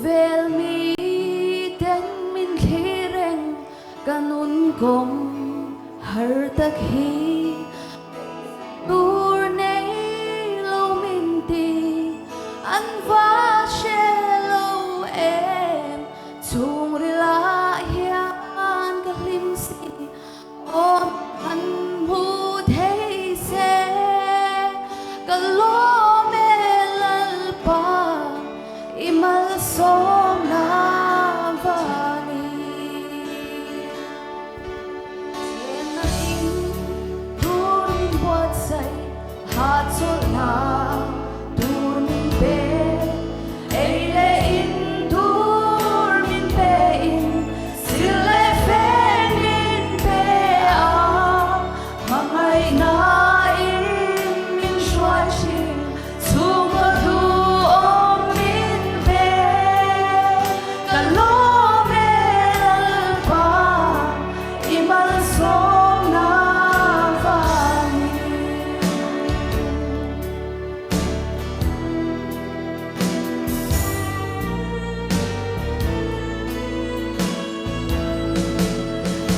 vel mi ten min khireng kanun gom har tak hi tur nei lo min ti an va she lo em chung ri la hian ka hlim si om an mu thei se ka lo me lal pa imal som na vani en in tur min buat sai hat sol na tur min pe ei le in tur min pe in sil le fe min pe a mangai na in min shwa chi sum du om min pe ka lo me al pa imal som na vani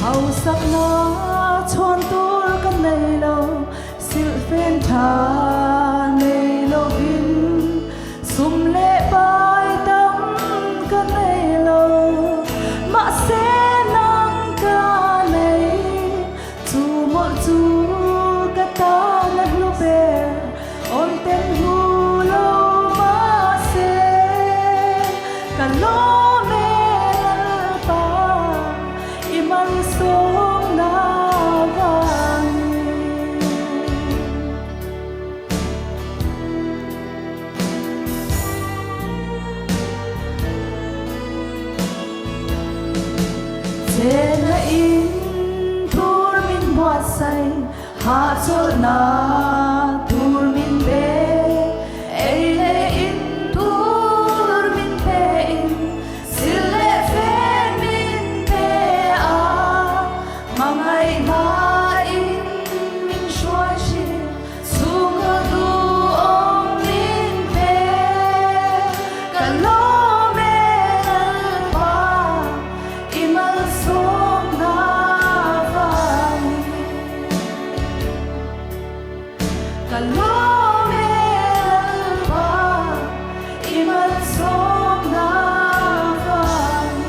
hau sak na chon tur kan nei lo sil fen tha nei lo in sum le bai tam kan nei lo ma se nang ka nei chu mo chu ka ta na lu be on ten hu lo ma se ka lo me al pa iman som na vani Tena in tur min buat sai ha chol na tur min be ei le in tur min pe in sil le fe min pe a mangai na in min shwa chi sung du om min pe ka lo me al pa imal som na vani ka lo me al pa imal som na vani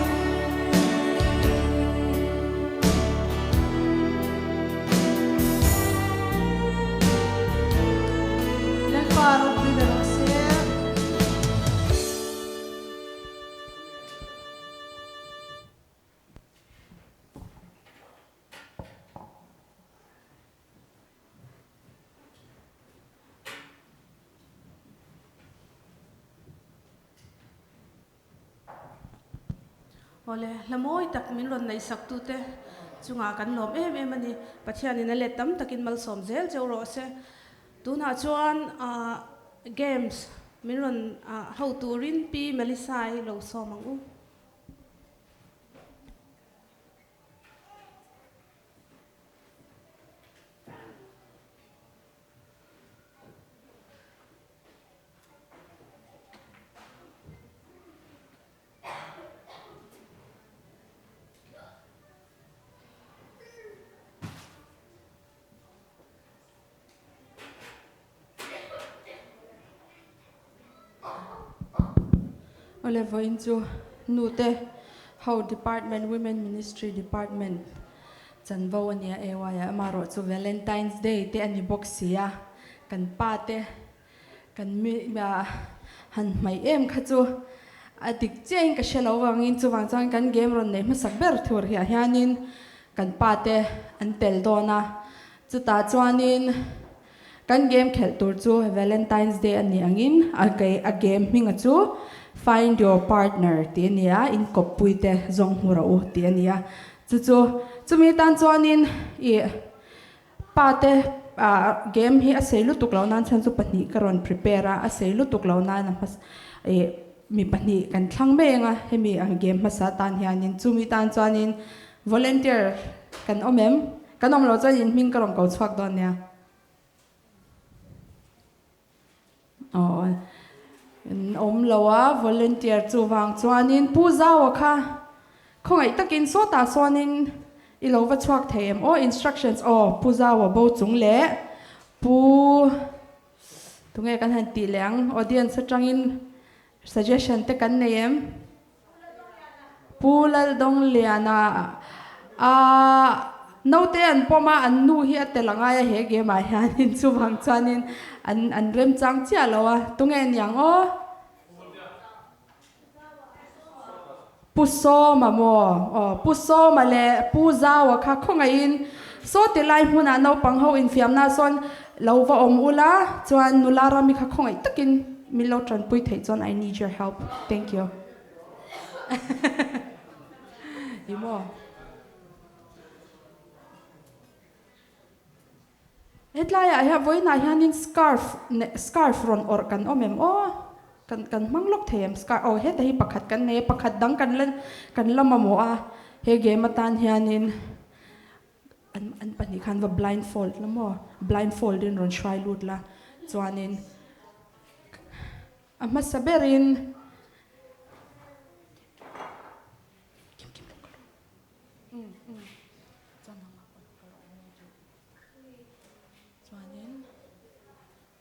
Nel faro di Rossi Ole lamoi tak min ron nei sak tu te chunga kan lom em ani pathian in le tam takin mal som zel cheu ro se tuna chuan games min ron how to rin pi melisai lo somang u Ole voin chu nu te how department women ministry department chan vo ania ewa ya amaro chu Valentine's Day te ani boxia kan pa te kan mi ba han mai em kha chu adik cheng ka shelo wangin chu wang chang kan game ron nei masak ber thur hi hianin kan pa te an tel dona chu ta chuanin kan game khel tur chu Valentine's Day ani angin a game minga chu find your partner ti nia in kopuite zong hura u ti nia chu chumi tan chuanin I pate game hi a seilu tuklo nan chan chu pani karon prepare a seilu tuklo nan mas mi pani kan thlang menga hemi ang game masa tan hianin chumi tan chuanin volunteer kan omem kan om lo chain min karon ko chhuak don nia อมเลวะ volunteer จูวังจวนนินผู้เจ้าค่ะคงไอ้ตะกินโซตาส่วนนินอีโลวัชวักเทมinstructionsผู้เจ้าว่าบ่จุงเละผู้ตรงไงกันหันตีเหลียง audience จังอิน suggestion te kan name ผู้ละดงเลียนะno te an poma an nu hi ate langa ya he ge ma hianin chu wang chanin an rem chang chia lowa tungen yang puso mamo puso male puza wa kha khonga in so te lai huna no pang ho in fiam na son lova om ula chuan nulara mi kha khongai takin milo tran pui thei chon I need your help thank you imo hetlaya I have voina hianin scarf ron or kan omem kan manglok them scarf heta hi pakhat kan ne pakhat dang kan lamamo he ge matan hianin an pani khan wa blindfold lamo blindfold in ron shrai lut la chuanin amma saberin chuanin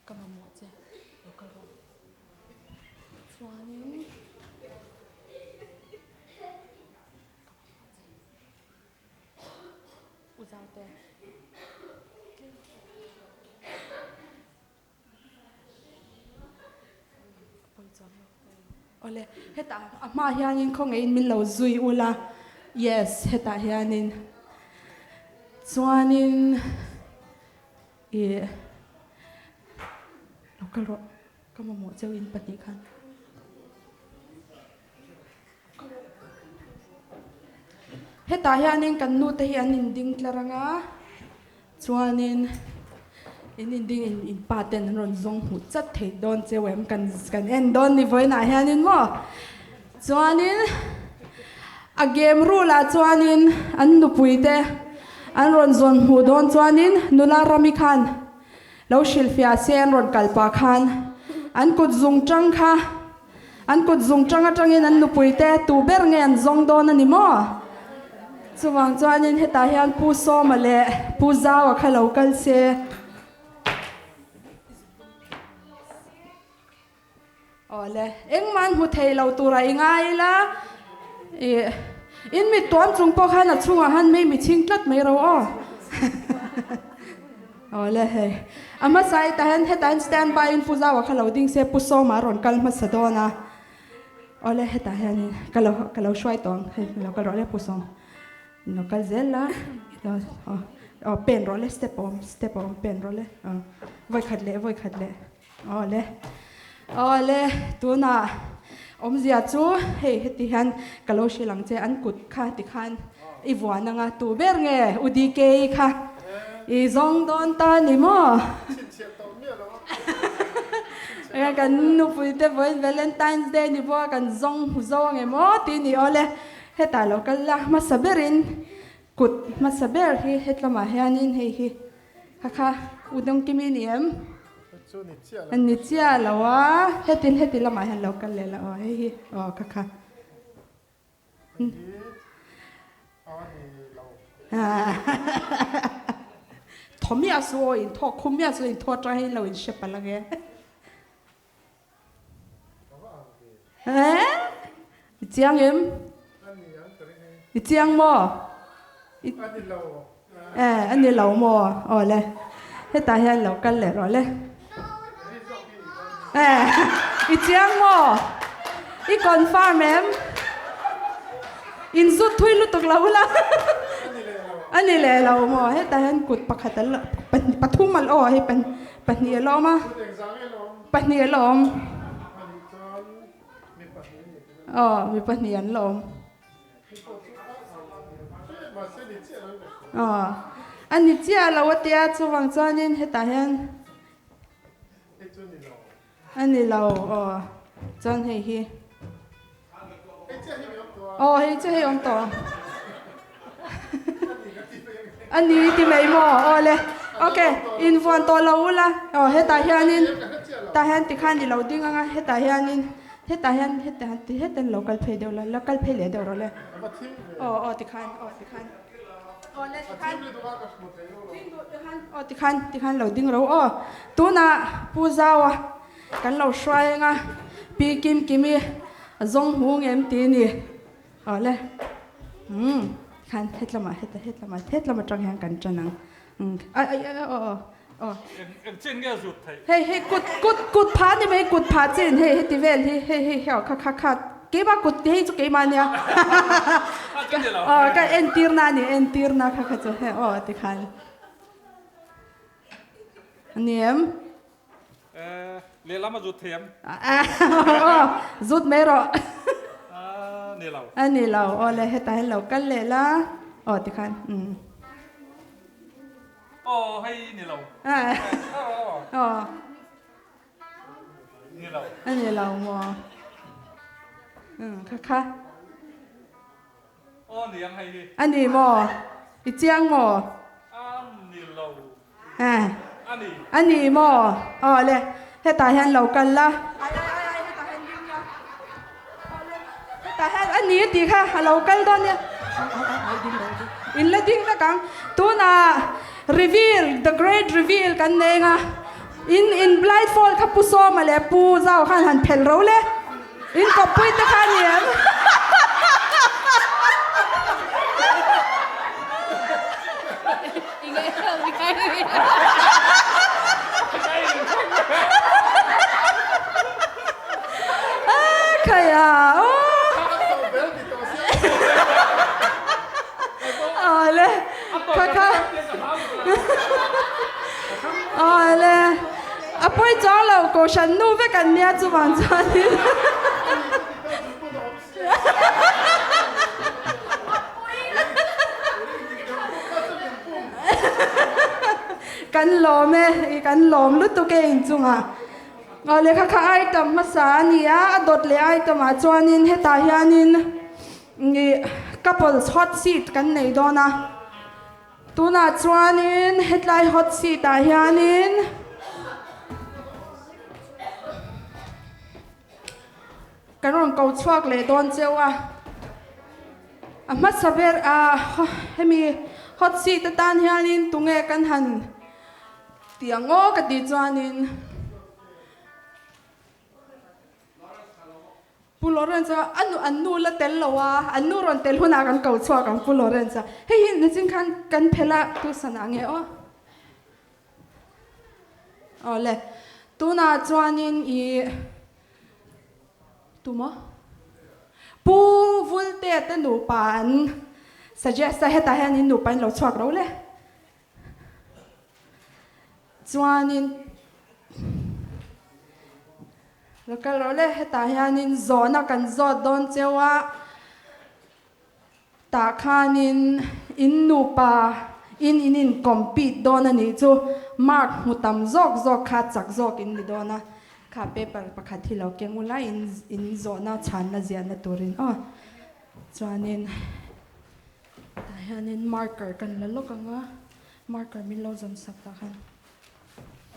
kamamo che local ro chuanin uzate ole heta ama hianin khongein min lo zui ula yes heta hianin chuanin local ro kamamo chewin pati khan heta hianin kan nu te hianin ding tlaranga chuanin in paten ron zong hu chat thei don chewem kan en don ni voina hianin mo chuanin a game rula chuanin an nu puite an ron zon hu don chuanin nula rami khan lo shilfia sen ron kalpa khan an kut zung chang kha an kut zung chang atangin an nu puite tu ber nge an zong don ani mo chuwang chuanin heta hian pu so male pu zawa kha local se ole engman hu thei lo tura ingai la in mi tuam chung po khan a chunga han me mi ching tlat me ro ole he ama sai ta han hetan stand by in puza wa khalo ding se pu so ma ron kal ma sadona ole heta han kalo shwai tong lo kal ro le pu so no kal zela pen ro le step on pen ro le voi khat le ole tu na om zia chu heti han kalo shilang che an kut kha ti khan I wana nga tu ber nge udi ke kha I zong don ta ni mo kan nu puite voi Valentine's Day ni bo kan zong hu zong e mo ti ni ole heta lo kala masaberin kut masaber hi hetla ma hianin hi kha udong kiminiam an ni chia lawa hetin lama han local le la hi kha thomia so in tho khumia so in tho tra hi lo in shepala ge chiang em chiang mo ani lo mo ole heta hian local le ro le chiang mo I confirm em in zut thui lu tok la ani le lo mo heta han kut pakhat al pathumal he pan ni lo ma pan ni lom mi pan ni an lom ani chia lo tia chuwang chanin heta hian ani lo chan hei hi hei che hei on to ani ti mai mo ole โอเคอินฟอนตัวเราละอ๋อเฮตาเฮียนินตาเฮียนติขันดิเราดิ้งอ่ะเฮตาเฮียนินเฮตาเฮียนเฮตาเฮตันโลกัลเพเดียวละโลกัลเพเดียวเราเลยอ๋อติขันอ๋อติขันอ๋อเลยติขันอ๋อติขันเราดิ้งเราอ๋อตัวน่ะผู้สาวอ่ะกันเราช่วยงะปีกิมีจงหูเงี้ยมตีนี่อ๋อเลยขันเฮ็ดละมาจังแหงกันจังนังอ๋อเฮ้กุดพานี่ไม่กุดพาจีนเฮ้ติเวลเฮ้ค่ะเก็บมากุดเฮ้จุเก็บมาเนี่ยอ๋อก็เอ็นตีร์นาค่ะจะเฮ้อ๋อติขันเนี่ยเรียนแล้วมาจุดเทียมจุดไม่รอนี่เราอันนี้เราอ๋อเลยเฮ็ดแต่ให้เรากันเลยละอ๋อติขันอ๋อให้นี่เราอ๋อนี่เราอันนี้เราหมอค่ะอ๋อนี่ยังให้ดิอันนี้หมออีเจียงหมอนี่เราอันนี้หมออ๋อเลยให้ตาเห็นเรากันละแต่ให้อันนี้ดีค่ะเรากันตอนเนี้ยอินละดิ้งละกังตัวน่ะ reveal the great reveal กันเองอ่ะin blindfold ขับผู้ซ้อมมาเลยผู้เจ้าขันหันเพลเราเลยอินกับปุ้ยตะขันเนี่ยใครอ่ะอ๋อเลยค่ะอ๋อเลยอ่ะปุ้ยจ้องเราโกฉันนู่นไปกันเนี่ยจุบันจานี่กันหลอมกันหลอมลุตุเก่งจุงอ่ะอ๋อเลยค่ะไอตมมาสานี่อ่ะดดเลยไอตมาจวนนินเฮตาเฮียนินนี่couple hot seat กันในดอนะตัวน่ะจวนนินเฮตไล hot seat ตาเฮียนินกันรองเกาชวกเลยโดนเจ้าอ่ะมาสับเบอร์ให้มี hot seat ตาเฮียนินตุงเอกันหันเตียงโง่กับดีจวนนินปุโรเรนซ์อันนู้ละเตลละวะอันนู้รอนเตลหัวหน้ากันเก่าชัวกันปุโรเรนซ์เฮ้ยนี่จริงกันเพลาตุสนางเงาอ๋อเลยตัวน่าจวนินอีตัวมั้งปูวุลเตตหนูปัน suggest ให้ตาเห็นหนูปันเราชัวเราเลยจวนินแล้วก็เราเลยให้ตาเห็นโซนกันโซนโดนเจ้าว่าตาขานินอินนูปาอินคอมพิวต์โดนนี่จูมาร์กมุตัมจอกขาจักจอกอินนี่โดนนะข้าเปเปอร์ประคัดที่เราเก่งอุไลอินโซนชันนะเจียนตัวรินอ๋อจวนนินตาเห็นมาร์เกอร์กันแล้วลูกกันว่ามาร์เกอร์มิลล์จำสับตาขัน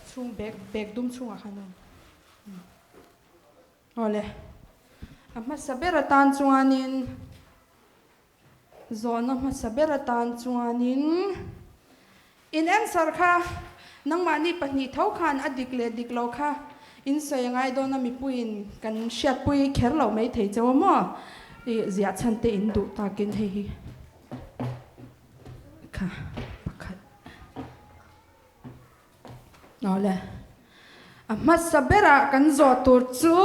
ช่วงเบกดุมช่วงอะขันนอ๋อเลยมาสับเบอร์ตันจวนนินโซนมาสับเบอร์ตันจวนนินอินเอ็นสัร์ค่ะนังมานี่ปนิท้าขันอดิกเลดิกโลค่ะอินเสียงไงโดนมีปุยนกันเชียดปุยแค่เราไม่ถี่เจ้ามั่วเสียชันเตอินดูตากินให้ค่ะปักขัดเอาเลยมาสับเบอร์กันโซตูจู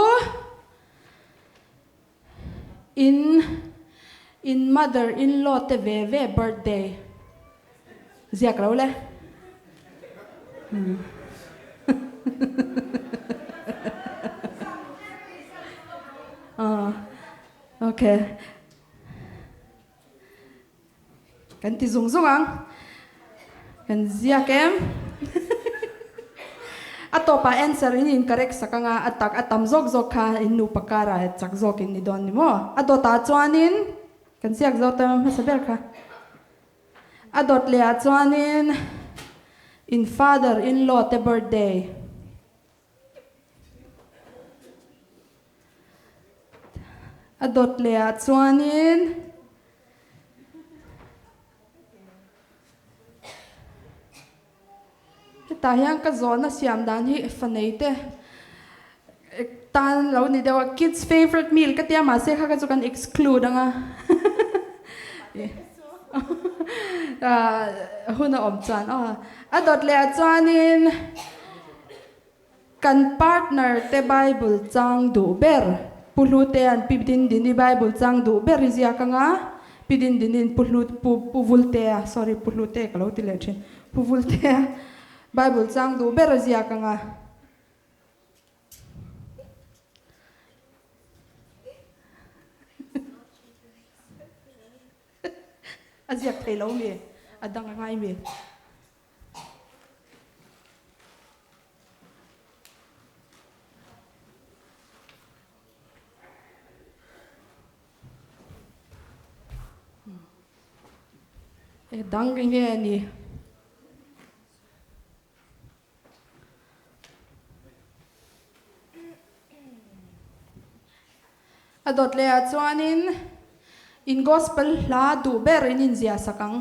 in mother-in-law te veve birthday ziak raw le okay kan ti zung ang kan ziak em atopa answer in correct sakanga atak atam zok kha inu pakara chak zok in ni don ni mo adota chuanin kan siak zo tam saber kha adot le chuanin in father-in-law te birthday. Adot lea chuanin ta hian ka zona siam dan hi fanei te tan lo ni dewa kids favorite meal ka tia ma se kha ka chu kan exclude anga huna om chan adot le chuanin kan partner te bible chang du ber pulu te an pidin din ni bible chang du ber rizia kanga pidin din pulu puvulte sorry pulute ka lo ti le thin puvulte bible chang du ber rizia kanga aziak thei lo mi adang ngai mi dang nge ni adot le chuanin in gospel la du ber in zia sakang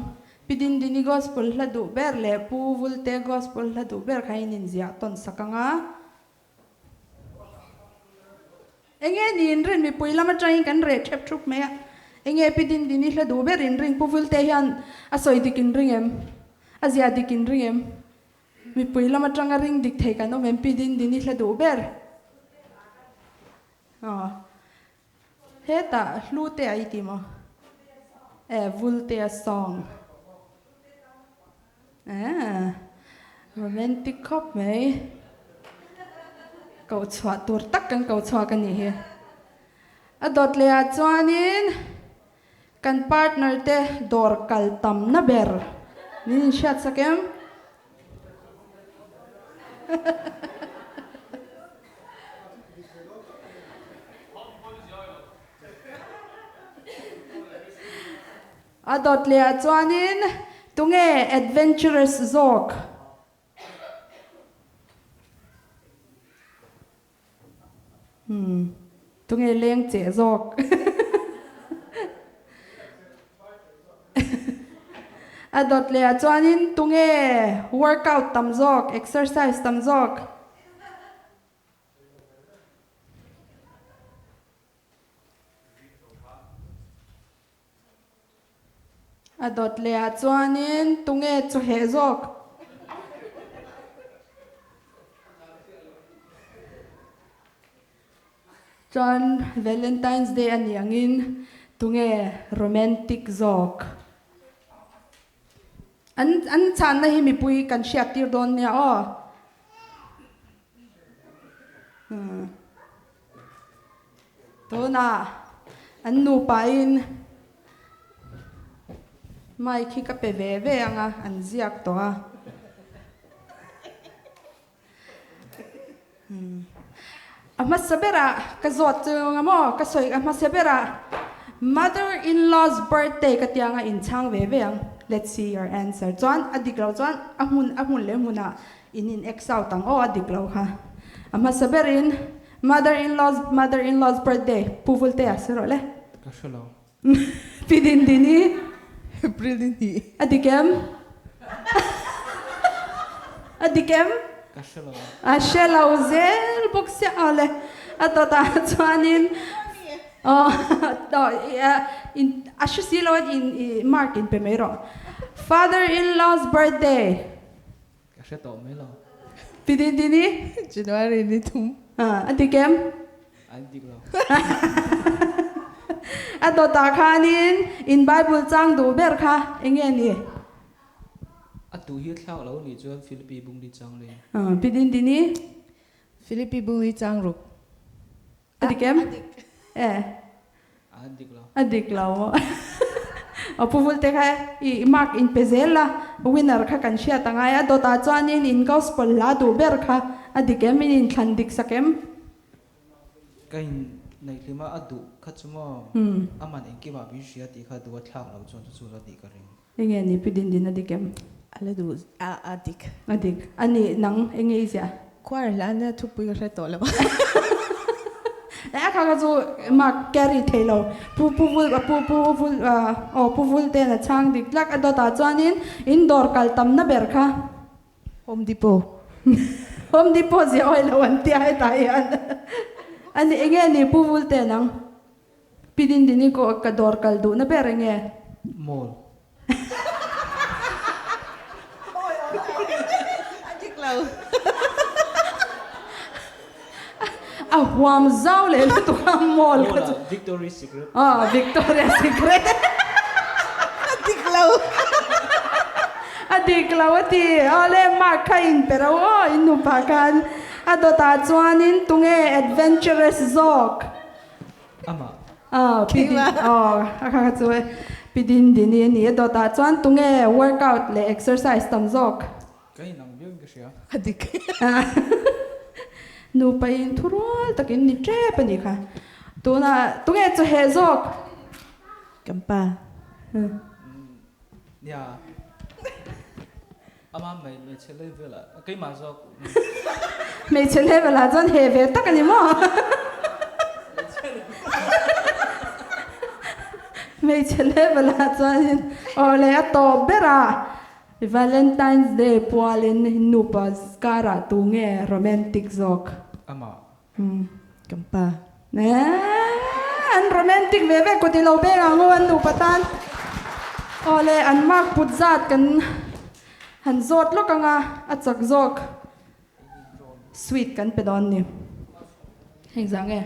pidin dini gospel la du ber le pu vulte gospel la du ber khain in zia ton sakanga enge ni in ren mi puila ma train kan re thep thup me enge pidin dini la du ber in ring pu vulte hian asoi dikin ringem azia dikin ringem mi puila ma tranga ring dik thei kan mem pidin dini la du ber heta hlute ai ti mo vulte a song romantic cop mai cậu chua tur tak kan cậu chua kan ni he adot le a chuanin kan partner te dor kal tam na ber nin shat sakem adot le a chuanin tunge adventurous zok tunge leng che zok adot le a chuanin tunge workout tam zok exercise tam zok adot le a chuanin tunge chu he zok chuan Valentine's Day ani angin tunge romantic zok an chan na hi mi pui kan shiat tir don nia to na an nu pa in mai khi ka pe ve anga an ziak to ama sabera ka zot nga mo ka soi ama sabera mother-in-law's birthday ka tianga in chang ve ang let's see your answer chuan adiklo chuan amun le muna in exau tang adiklo kha ama saberin mother-in-law's birthday puvulte asero le ka shalo pidin dini April din hi adikem ka shalo ashela uzel boxya ale atota chuanin in ashisilo in mark in pemero father-in-law's birthday ka she to me lo pidin dini January ni tum adikem an diklo atota khanin in bible chang du ber kha enge ni atu hi thlau lo ni chuan Philippi bung di chang le pidin dini Philippi buli changruk. adikem an diklo adiklo apuvulte kha I mark in pezela winner kha kan shia tangaya dota chuanin in gospel la du ber kha adikem in thandik sakem kain nei lima adu khachmo aman engki ba bi shia ti kha du thlau lo chuan chu la di ka ring enge ni pidin din adikem ala du adik adik ani nang enge sia kwar lana thu pui ra to la a kha ga chu ma carry thelo pu vul te na chang dik lak a do ta chuanin indoor kal tam na ber kha home depot home depot je oi lo an ti ai ta yan ani enge ni pu vul te nang pidin dini ko ka dor kal du na ber enge mall adik lau a huam zau le tu ka mall ka chu Victoria's Secret Victoria's Secret adik lau adik lawati ole ma khain pero inu pakan adota chuanin tunge adventurous zok ama pidin akha chu pidin dini ni adota chuan tunge workout le exercise tam zok kai nang byong ka siya adik nu pain thurol takin ni tre pani kha tuna tunge chu he zok kampa ya ama mai chele vela kai ma zo me chele bala jan he ve takani mo me chele bala jan ole ato bera Valentine's Day pualin nupas kara tunge romantic zok ama kampa an romantic veve ko ti lo be ngon nu patan ole an mak putzat kan han zot lo kanga achak zok sweet kan pedon ni hengzang e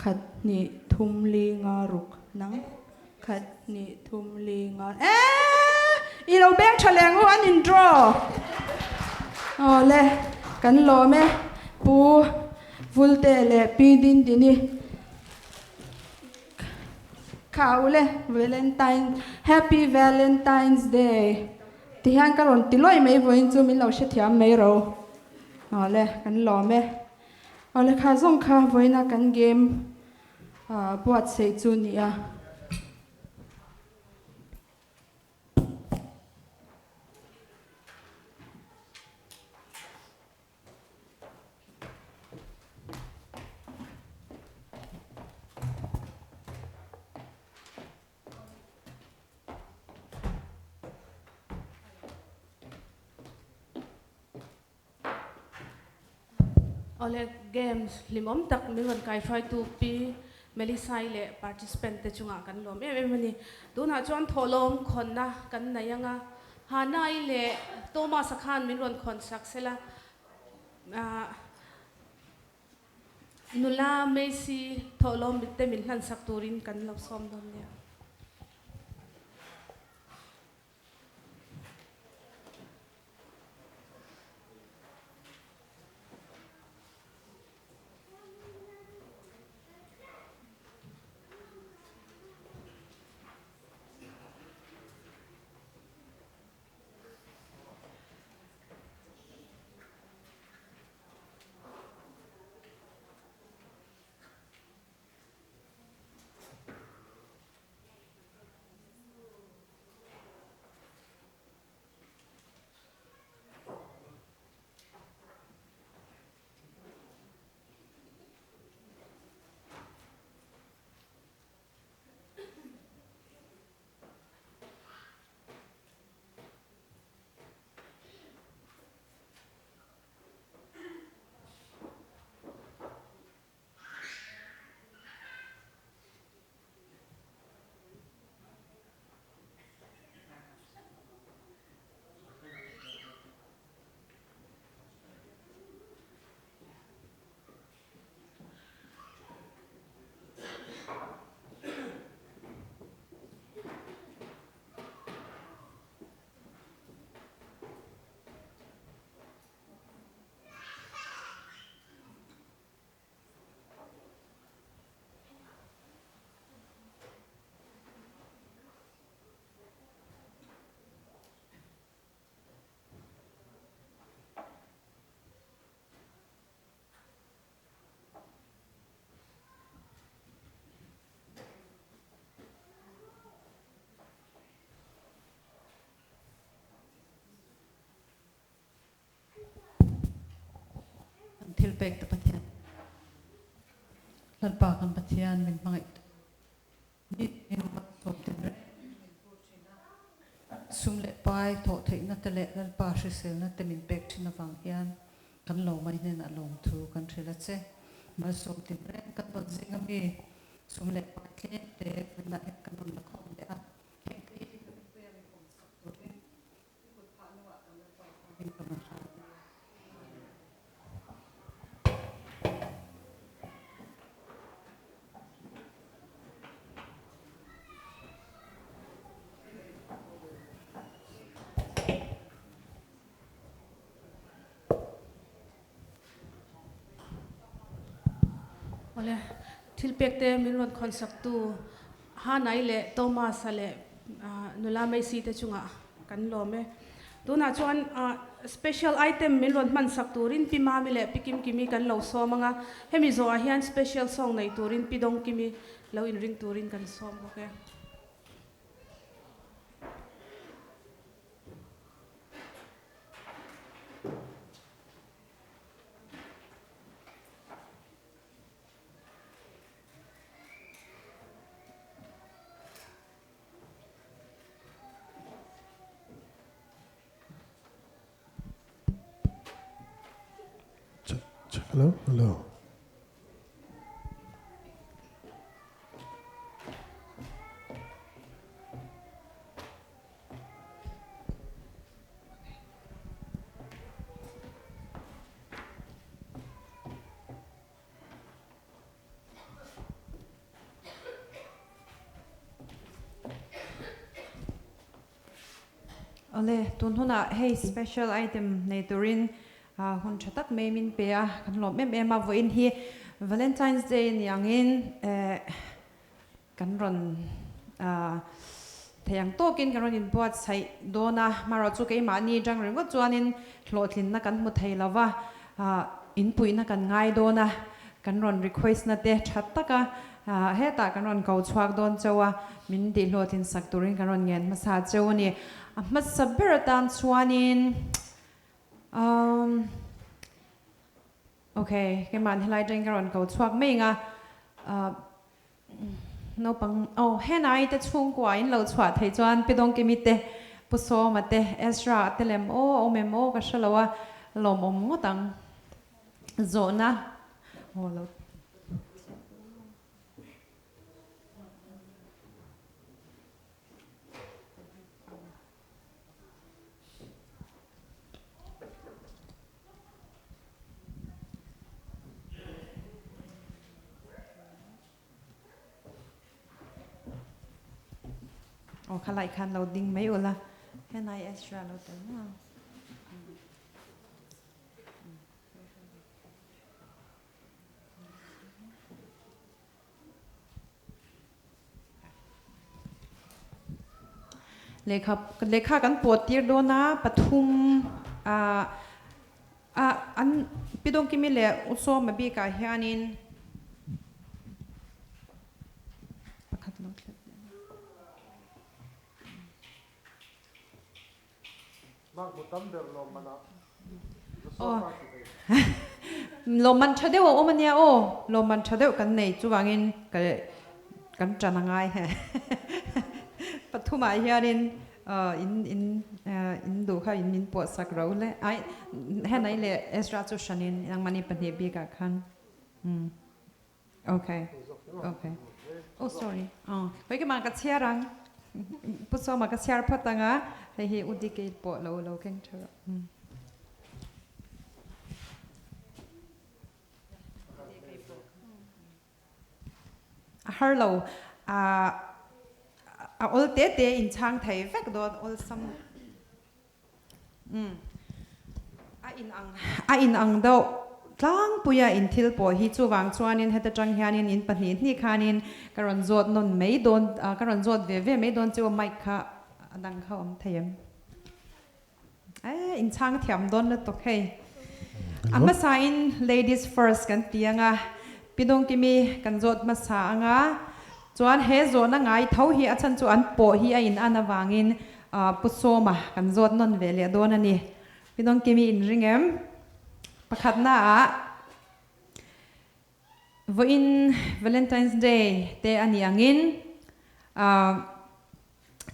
khat ni thumli nga ruk nang khat ni thumli nga i lo beng chaleng ho an in draw ole kan lo me pu vulte le pidin dini kaule happy Valentine's Day ti han karon ti loi mai voin chu min lo she thiam mai ro ole kan lo me ole kha zong kha voina kan game buat sei chu ni a ole games limom tak mi ron kai fai tu pi melisai le participant te chunga kan lom mani tuna chuan tholom khonna kan nayanga hanai le toma sakhan min ron khon saksela nula messi tholom bitte min han sakturin kan lo som dom ne pek ta pathian lan pa kan pathian min mangai ni in ma so tin re sum le pai tho thei na te le lan pa hri sel na te min pek thina wang hian kan lo mai ne na lom thu kan thela che ma so tin re kan to zinga mi sum le pai tle te na kan la khom de a Ole thilpek te milon concept tu ha nai le Thomas le nula mai si te chunga kan lo me tuna chuan special item milon man sak turin pi ma mi le pikim kimi kan lo so manga hemi zo a hian special song nei turin pi dong kimi lo in ring turin kan som okay Hello, hello. Ole, tun huna hey special item nei turin hun chatak me min pe a kan lo me ma vo in hi Valentine's Day ni angin kan ron theyang tokin kan ron in buat sai dona maro chu ke ma ni jang ren go chuanin hlotlin na kan mu thei lawa in pui na kan ngai dona kan ron request na te thataka heta kan ron kau chuak don chawa min di hlotin sak turin kan ron ngen ma sa chawni ma saberatan chuanin okay cái màn helai trên cái ròn cầu chuak mấy nga no bằng hen ai te chung qua in lo chuak thầy chuan pidong cái mít te puso mà te extra te lem mem cái shalowa lom ngó tang zona lo khalai khan loading mấy ola hen ai extra lo te na lekha kan pot tir do na pathum an pidong kimi le uso ma bi ka hianin pakhat lo loman chadeu omania loman chadeu kan nei chuwangin kan chanangai he pathuma hianin in do kha in po sak ro le ai henai le extra chu shanin yang mani pani bi ka khan okay sorry hoi ke ma ka chiarang puso ma ka chiar phatanga hi udike po lo keng thara hello ol te in chang thai vek do ol sam a in ang do tlang puya in thil po hi chuwang chuanin heta tang hianin in pahni ni khanin karon zot non mei don karon zot ve mei don chu mic kha adang kha om thayem in chang thiam don le to khei ama sign ladies first kan tianga pidong kimi kan zot ma sa anga chuan he zona ngai tho hi achan chu an po hi a in anawangin pusoma kan zot non ve le don ani pidong kimi in ringem pakhat na voin Valentine's Day te ani angin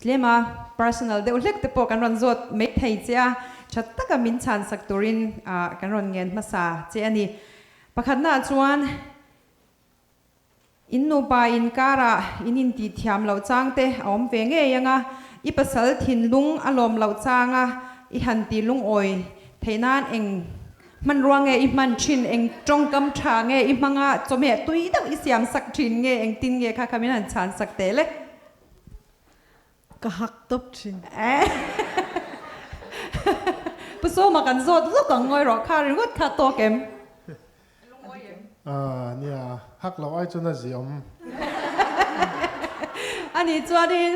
lema personal de ulek te po kan ron zot me thei cha chatta ka min chan sak turin kan ron ngen masa che ani pakhat na chuan innu pa in kara inin ti thiam lo changte om ve nge yanga I pasal thin lung alom lo changa I han ti lung oi theinan eng man ruang nge I man chin eng trong kam tha nge I manga chome tui dau I siam sak thin nge eng tin nge kha kamin han chan sak te le Ka hak top chin. puso ma kan zot lu ka ngoi ro kha ringot kha to kem nia hak lo ai chuna ziom ani chuanin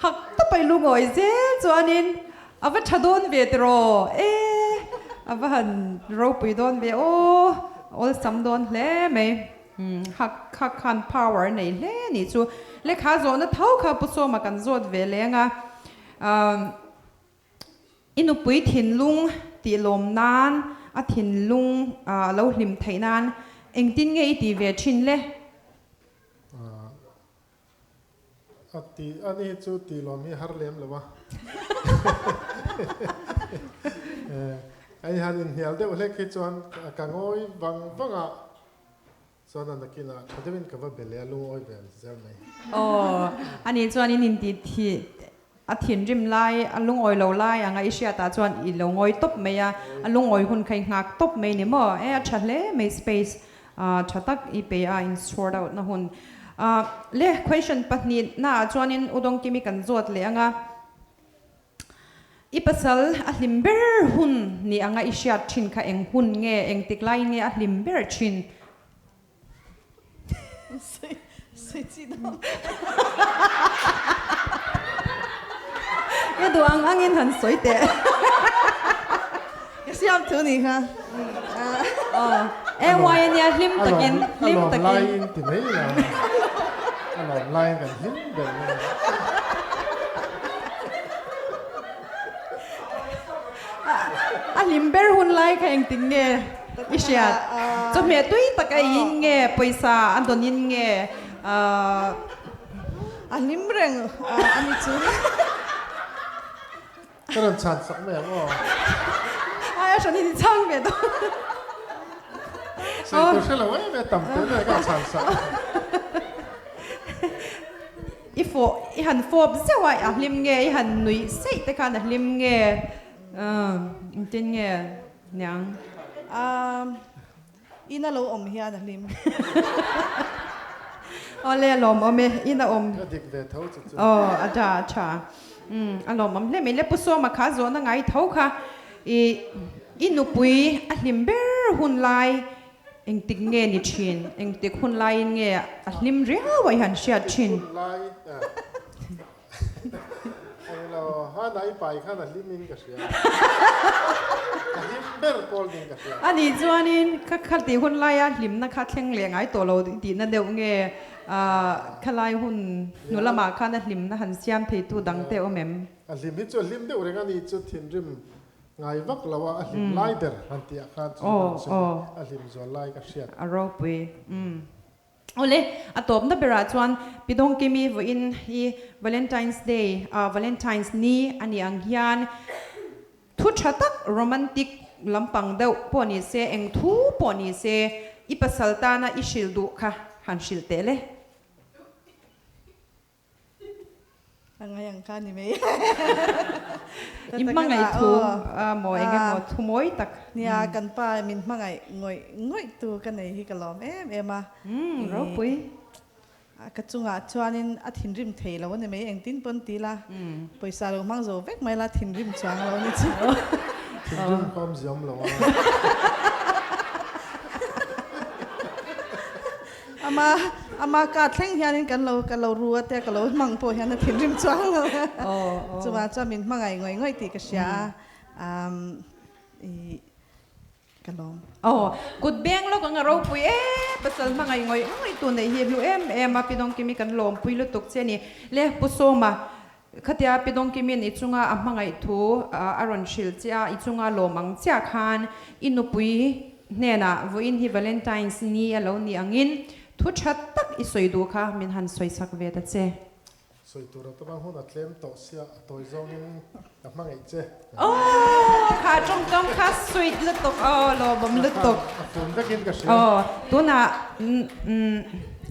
hak to pai lu ngoi je chuanin ava thadon ve tro ava han ro pui don ve o ol sam don hle me hak khan power nei hle ni chu le kha zo na thau kha puso ma kan zot ve lenga inu pui thin lung ti lom nan a thin lung lo hlim theinan eng tin nge I ti ve thin le ati ani chu ti lom hi har lem lawa ai han in hial de ole ki chuan ka ngoi wanga chuan an nakina thadewin ka ba bele lu oi vel zel mai ani chuan in ti thi a thin rim lai a lung oi lo lai anga isia ta chuan I lo ngoi top me ya a lung oi hun khai ngak top me ni mo a thle me space thatak I pe a in sort out na hun le question patni na chuan in udong kimi kan zot le anga I pasal a hlimber hun ni anga isia thin kha eng hun nge eng tiklai nge a hlimber thin Sui chi do. ye do ang angin han soi te Siam tu ni ha. why ni a hlim takin hlim alom takin lai in ti mai la alom lai kan him bel a hlimber hun lai kha eng ting nge isia cho me tui takai in nge paisa andonin nge Alim reng ani chu. karon chan sak me mo ai shani ni chang me do sai ko shela wa me tam te na ka chan sak I han fob zawa a hlim nge I han nui sei te khan a hlim nge tin nge nyang Ina lo om hian lim. ole lom ome ina om ka dik ve thau chu chu acha acha alom am le me le puso ma kha zo na ngai thau kha inupui a hlimber hun lai eng tik nge ni thin eng tik hun lai nge a hlim ria wai han sia thin lai ai lo ha nai pai khan a limin ka sia him ber pol ding ka sia ani chuanin kha khalti hun lai a hlim na kha thleng le ngai to lo ti na deuh nge khalai hun nulama khan a hlim na han siam thei tu dang te omem a lim hi chu lim de urenga ni chu thin rim ngai vak lawa a hlim lai ber han ti a khan chu a hlim zo lai ka sia aro pui ole atop na bera chuan pidong kimi vo in hi Valentine's Day Valentine's ni ani ang hian thu thatak romantic lampang deuh poni se eng thu poni se ipasal ta na ishil du kha han shil te le Angayang ka ni me. immangai thu mo enge mo thu moi tak Nia kan pa min mangai ngoi tu kan nei hi kalom ema. ro pui Ka chunga chuanin a thin rim thei lo ni me eng tin pon ti la. Poisa lo mang zo vek mai la thin rim chuang lo ni chu. thin rim pom ziom lawa ama ka thleng hianin kan lo ruwa te ka lo mang po hian a thin rim chuang lo. Chuwa cha min mangai ngoi ti ka sia kalom. Good bang lo kang ro pui pasal mangai ngoi tu nei hi lu em apidong kimi kan lom pui lu tuk cheni le pusoma khatia pidong kimi ni chunga amangai thu aron shil cha ichunga lomang cha khan inupui nena voin hi Valentine's ni alo ni angin thu chat tak i soi du kha min han soi sak ve ta che สวยตัวเราต้องหุ่นอัดเล่มโตเสียตัวจงนี่กับมั่งไอ้เจ้ oh kha trong kha soi lu tok oh lo bom lu tok ฝุ่นจะกินกับเสีย oh tu na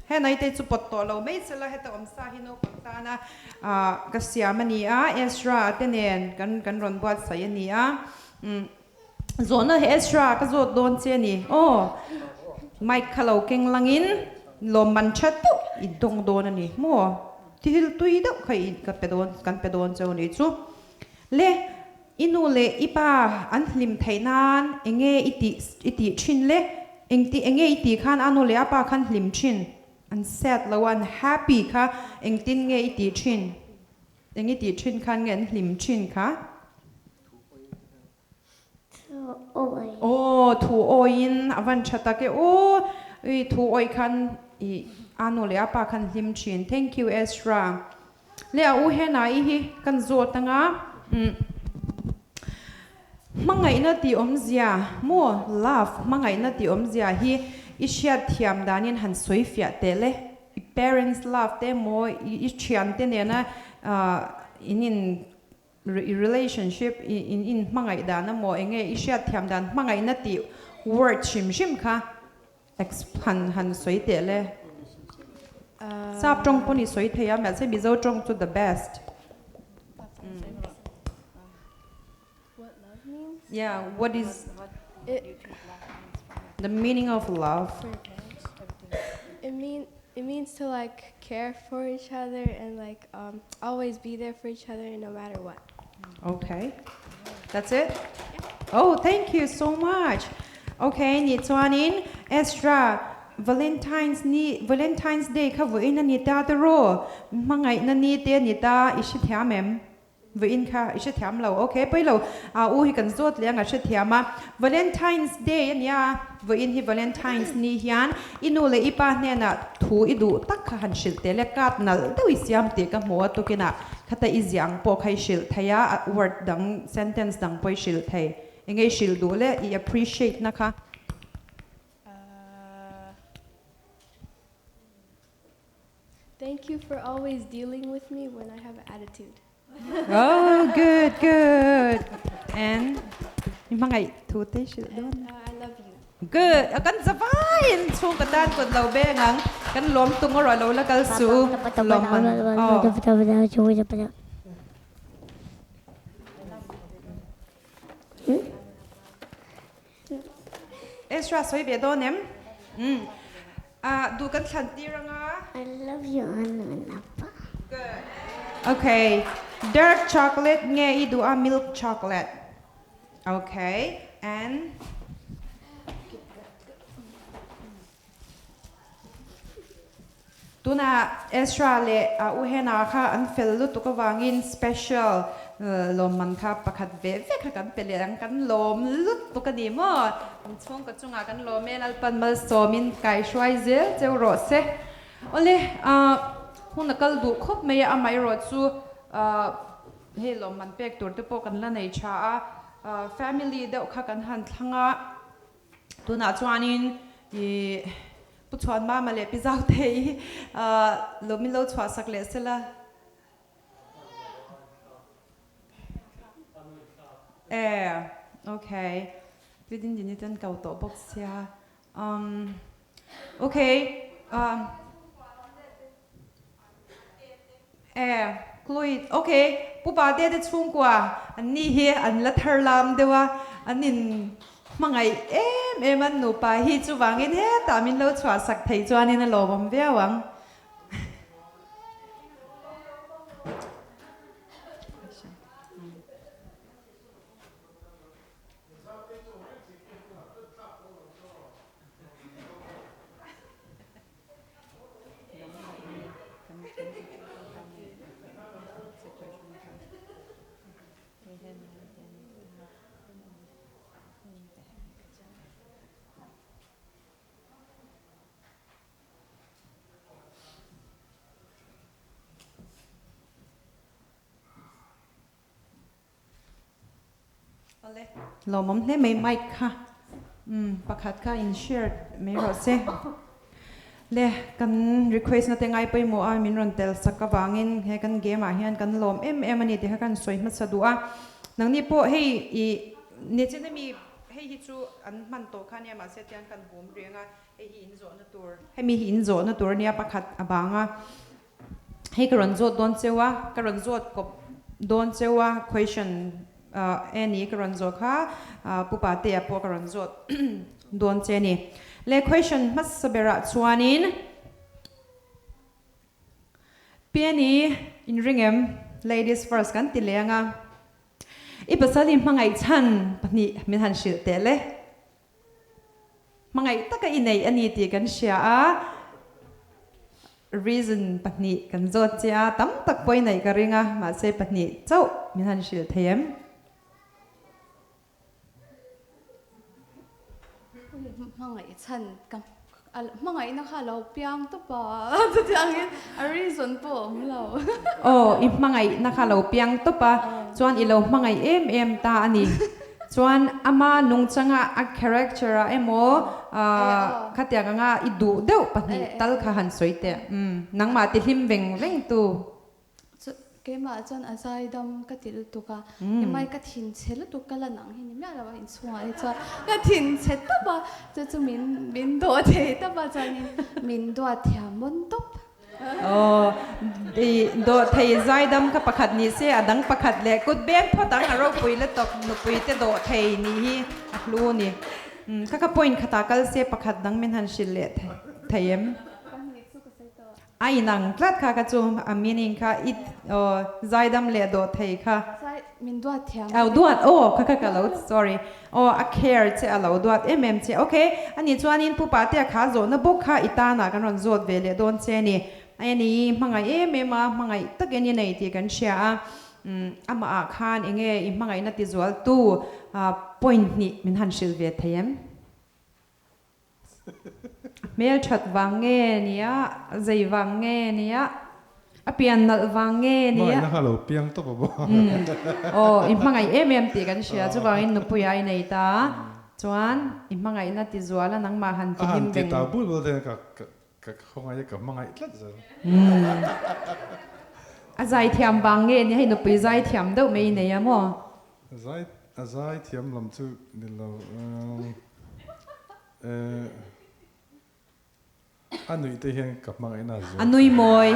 he nai te chu pot to lo mai chela he ta om sa hi no pang ta na ka sia mani a extra tenen kan ron buat sai ani a zona he extra ka zo don che ni oh mai khalo keng langin lo man chat tu i dong don ani mo til tui da khai ka pedon chau ni chu le inu le ipa an hlim thainan enge iti chin le enge iti khan anu le apa khan hlim chin an set lawan happy kha engtin nge iti chin enge ti chin khan ngen hlim chin kha oh thu oin avan chata ke oh thu oi khan i anu le apa khan hlim chin thank you Ezra le u he na I hi kan zo tanga mangai na ti omzia mo love mangai na ti omzia hi ishiat thiam danin han soifia tele parents love te mo I chian te ne na in relationship in mangai da na mo enge ishiat thiam dan mangai na ti word shim kha expand han soi tele sap trong poni soi theya ma se mizo trong to the best What love means? yeah what is It, the meaning of love for your parents, it means to like care for each other and like always be there for each other no matter what. okay that's it oh thank you so much okay ni chuanin extra Valentine's Day kha voin ani ta te ro mangai na ni te ni ta ishi thiam em voin kha ishi thiam lo okay poi lo u hi kan zot le nga she thiama Valentine's Day ania voin hi Valentine's ni hian inu le ipa hne na thu idu tak kha han shil te le kat nal doi siam te ka mo to kina khata izyang po khai shil thaya word dang sentence dang poi shil thai engei shil du le I appreciate na kha Thank you for always dealing with me when I have attitude. oh good and mangai thu te shil don I love you. good kan zabain chung ka dan kot lo be ngang kan lom tung ro lo la kal su lom man extra soi be do nem du kan thlan ti ranga I love you, Anna and Appa. good okay dark chocolate nge I du a milk chocolate okay and tuna extra le u hena kha an fel lu tu ka wangin special lom man kha pakhat ve kha kan pelang kan lom lut tu ka ni mo chung ka chunga kan lom mel al pan mal somin kai shwai zel cheu ro se ole hun kal du khop me ya amai ro chu he lom man pek tur te po kan la nei cha family de kha kan han thlanga tuna chuanin I pu chuan ma ma le pi zau thei lo mi lo chwa sak le sela okay within the nitan kau to box ya okay Chloe okay pu ba de chung kwa an ni hi an la thar lam dewa anin mangai em an nu pa hi chu wangin he ta min lo chwa sak thei chuanin a lo bom viawang lo mom le mai mic kha pakhat kha in share me ro se le kan request na te ngai poi mo a min ron tel sakawangin he kan game a hian kan lom ani te kan soi ma sadua nang ni po hei I ne chen mi hei hi chu an man to khan ya ma se tian kan bum renga hei hi in zo na tur hei mi hi in zo na tur nia pakhat abanga hei karon zo don chewa karon zo kop don chewa question any karon zo kha pupa te apo karon zo don che ni le question mas sabera chuanin piani in ringem ladies first kan tilenga ipasalim mangai chan pani min han shil te le mangai taka inei ani ti kan sha a reason pani kan zo cha tam tak poi nei ka ringa ma se pani chau min han shil them mangai chan kam mangai na kha lo piang to pa to tiangin a reason po lo i mangai na kha lo piang to pa chuan I lo mangai em ta ani chuan ama nung changa a character a emo khatia nga I du deuh pani tal kha han soite nang ma ti hlim veng tu ke ma chan asai dam ka til tu ka mai ka thin chel tu kala nang hin mi ala in chua e cha ka thin chet ta ba chu min do the ta ba chan min do thiam mon top di do thei zai dam ka pakhat ni se adang pakhat le kut bek phatang aro pui le tok nu pui te do thei ni hi lu ni ka point khata kal se pakhat dang min han shil le thayem ai nang tlat kha ka chu a meaning kha it zaidam le do thei kha min do thiam duat kha lo sorry a care che alo duat che okay ani chuanin pu pa te kha zo na bok kha itana kan ron zot ve le don che ni ai ni mangai ma mangai takeni nei ti kan sha ama a khan enge I mangai na ti zwal tu point ni min han shil ve thayem mel chat wange nia zei wange nia apian nal wange nia na halo piang to ba I mangai ti kan sia chu wangin nu puyai nei ta chuan I mangai na ti zwala nang ma han ti him beng ta bul bo de ka khongai ka mangai tlat za a zai thiam wange ni hei nu pui zai thiam deuh mei nei amo zai thiam lam chu ni lo anui te hian ka mangai na zo anui moi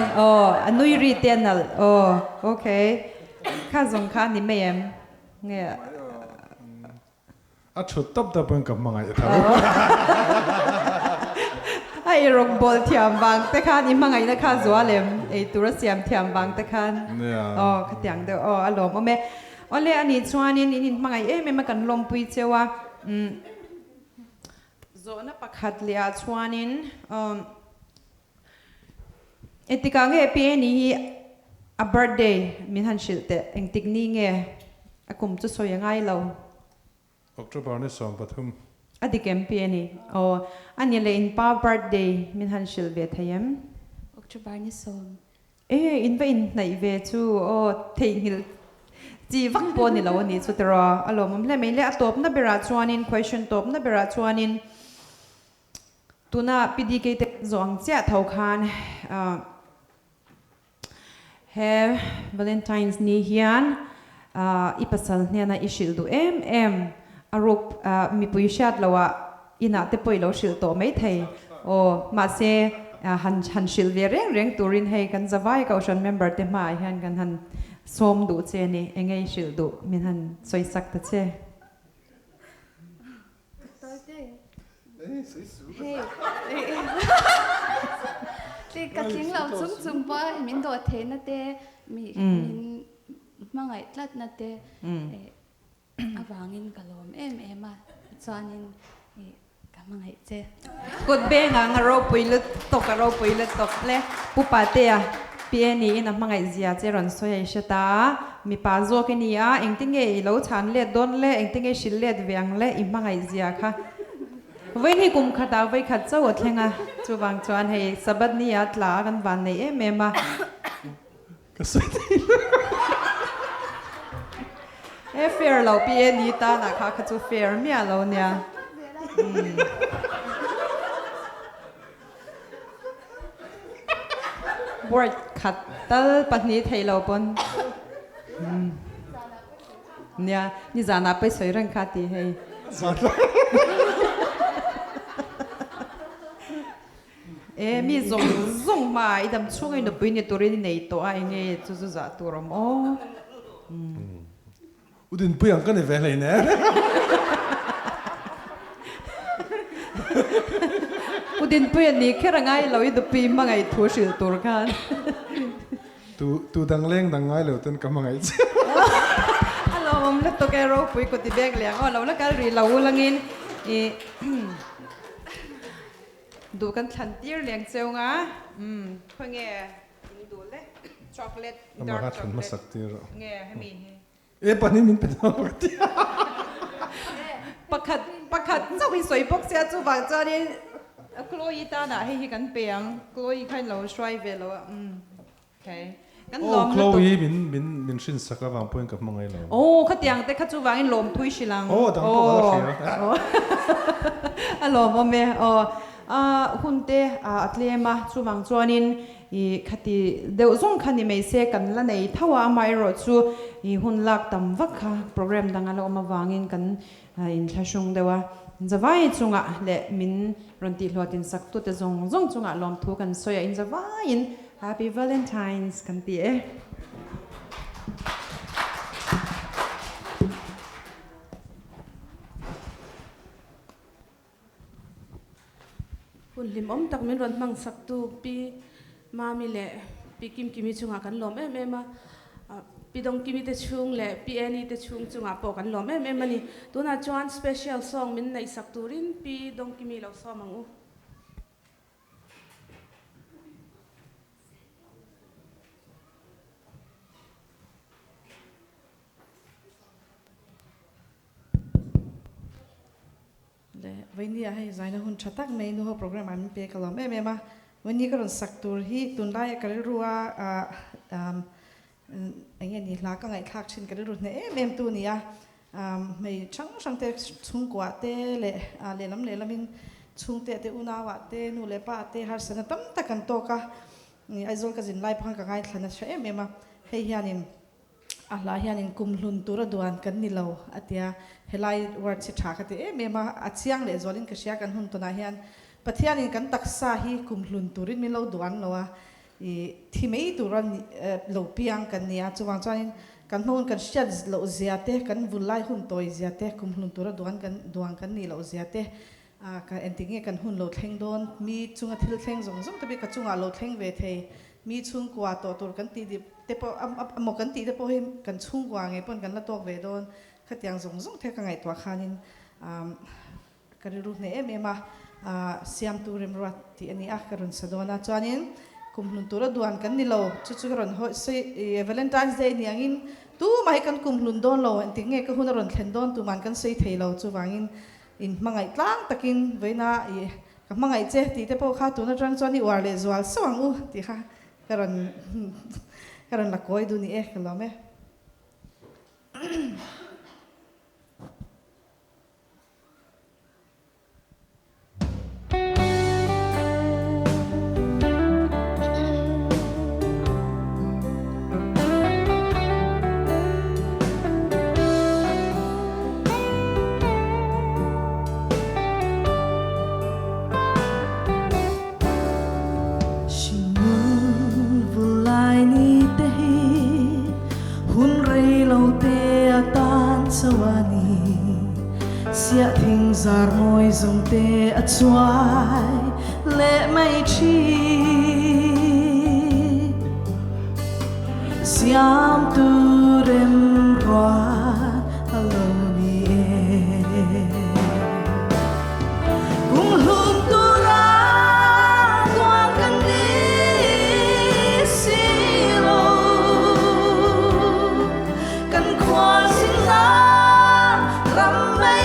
anui retainal okay kha zong kha ni mem nge a chut tap da pon ka mangai tha ai rong bol thiam wang te khan I mangai na kha zwalem ei tura siam thiam wang te khan kha tiang de alom ome ole ani chuanin in mangai ma kan lom pui chewa zo na pakhat lia chuanin etika nge pe ni a birthday min han shilte engtik ni nge akum chu soyangai lo October ni som pathum adikem pe ni ani le in pa birthday min han shil ve thayem October ni som in ve in nai ve chu theihil chi vak po ni lo ni chu tera alom le me le atop na bera chuanin question top na bera chuanin tuna pdk te zong cha thau khan have Valentine's ni hian ipasal hna ishil du aruk mi pui shat lawa ina te poi lo shil to mai thei ma se han shil ve reng turin hei kan zawai ka ocean member te ma hian kan han som du che ni engei shil du min han soi sak ta che te ka ting lo chung pa min do the na te min mangai tlat na te awangin kalom a chanin ka mangai che kut be nga ro puilet tok le pupa te a piani in a mangai zia che ron soya shata mi pa zo ke ni a engtinge lo chan le don le engtinge shil le dwang le I mangai zia kha với hi kum khata với khat chaw thlenga chu wang chuan hei sabat ni atla kan van nei ma ka sai fair lo pi ni ta na kha chu fair mi lo nia board khat tal pahni theilo pon nia ni zana pe soi rang khati hei mi zong ma idam chungai no pui ni torin nei to ai nge chu chu za turom o udin puyang kan ve lai ne udin pui ni khera ngai lo i du pi mangai thu sil tur khan tu dang leng dang ngai lo ten kamangai alo mom la to ke ro pui ko ti bek liang o lo la kal ri lo langin eดูกันทันทีเลี้ยงเจ้าง่ะพงเงี้ยดูเลยช็อกโกแลตดาร์กช็อกโกแลตเงี้ยให้มีปะนี่มันเป็นอะไรปักขัดเจ้าไปสวยปกเสียจู่บางเจ้านี่กลัวอีตาหน่ะให้กันเปียงกลัวอีใครเราช่วยเวลาโอเคกันลม กลัวอีมินชินสักวางพูดกับมังไงเราโอ้ขัดยังแต่ขัดจู่วางอินลมทุยชิลังดังพวกเราเชียวลมว่าเมหุ่นเตะอัตเลมาจู่วางจวนินอีขัดเดี๋ยวส่งคันนี้ไม่เสกันละในท้าวไม่รอจู่อีหุ่นลักตั้มวักค่ะโปรแกรมดังเรามาวางอินกันอินทชงเดี๋ยวจะว่าจุงอ่ะเละมินรันติหลอดินสักตัวแต่จงจุงอ่ะลอมทุกันสวยอินจะว่าอิน Happy Valentine's กันตีคุณลิมอมตักมินรันมังสักตูปีมามีเละปีกิมกิมิจุงอากันลมมาปีดงกิมิเตชุงเละปีเอนี่เตชุงจุงอาปอกันลมมันนี่ตัวน่าจวนสเปเชียลซองมินในสักตูรินปีดงกิมิเราซ้อมังอูวันนี้ให้ใจนะหุ่นชัดตักเมนูโปรแกรมมันเป็นกันแล้วมาวันนี้ก็รอนสักตัวที่ตุนได้ก็ได้รู้ว่าอย่างเงี้ยนี่ลาก็ไงทักชินก็ได้รู้เนี่ยเมมตัวนี้ไม่ช่างเตะชุ่งกว่าเตะเลยน้ำมินชุ่งเตะอุณาวะเตะนูเลป้าเตะฮาร์สนะตั้มตะกันโตกะนี่ไอโซลก็จินไล่พังก็ไงทันนะใช่มาให้ยานินลายยานินกุมลุนตัวระดวนกันนี่เราอัตยาเฮลัยวัดเชษฐากันเมาอัดเสียงเลยโซลินก็เชียกันหุ่นตัวนั้นปัทยานินกันตักซาฮีกุมลุนตัวรินมีเราดวนเราที่ไม่ตัวรันเราเปียงกันเนี่ยจวงจานินกันหุ่นกันเชียดเราเสียเตะกันวุ่นไล่หุ่นตัวเสียเตะกุมลุนตัวระดวนกันนี่เราเสียเตะกันเอ็นติงกันหุ่นเราเท่งโดนมีจุงอาทิตย์เท่งส่งแต่เป็นกันจุงอาเราเท่งเวทีมีชุ่งกว่าตัวกันตีดิเตปหมกกันตีเตปให้กันชุ่งกว่าไงปนกันละตัวเวโดนขัดยังส่งเทกันไงตัวขานินกันรู้เนี่ยมาเสียมตัวเริ่มรัดที่อันนี้กันรุนสะดวกนะจวนนี้คุมลุนตัวละดวนกันนี่เราชุดกันหัวสิValentine's Dayนี่ยังตัวมาให้กันคุมลุนโดนเราอันที่ไงก็หุ่นรุนเข็นโดนตัวมันกันสิเทเราจวงอินมังไงกลางตะกินไว้นะกับมังไงเจ๊ตีเตปข้าตัวนั้นจวนนี้วาเลสวาลสว่างที่ค่ะkaron lakoy do ni kalome sia thing zar moi zong te a chuai le mai chi siam tu rem qua aloni kung hun tu ra tuan kan ni silo kan kwa sin la ram mai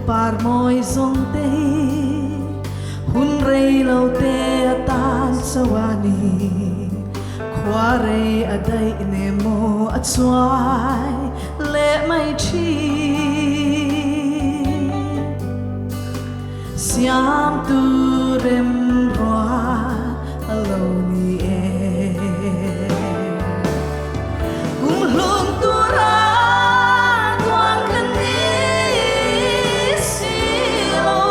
par moi zong te hun rei lo te atan sawani khwa rei adai ne mo atsuai le mai chi siam tu rem roa aloni e kum hlum tu ra tuang kan ni si lo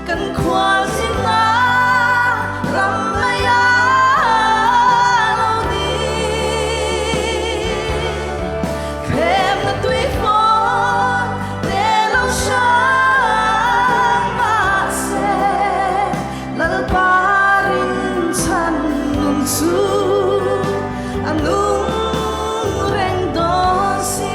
kan khwa sin na ram maya lo ni khem na tui phon te lo sha ma se lal parin chan nun su anung reng don si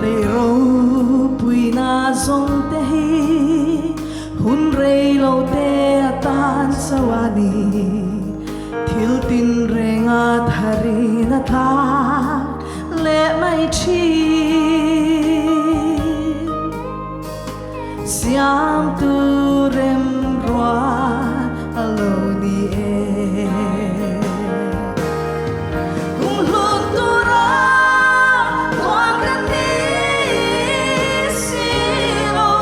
lei ro pui na zong te hi hun rei lo te atan sawani thil tin renga thari na tha le mai chi siam tu rem roa aloni e kum hlun tu ra tuang kan ni si lo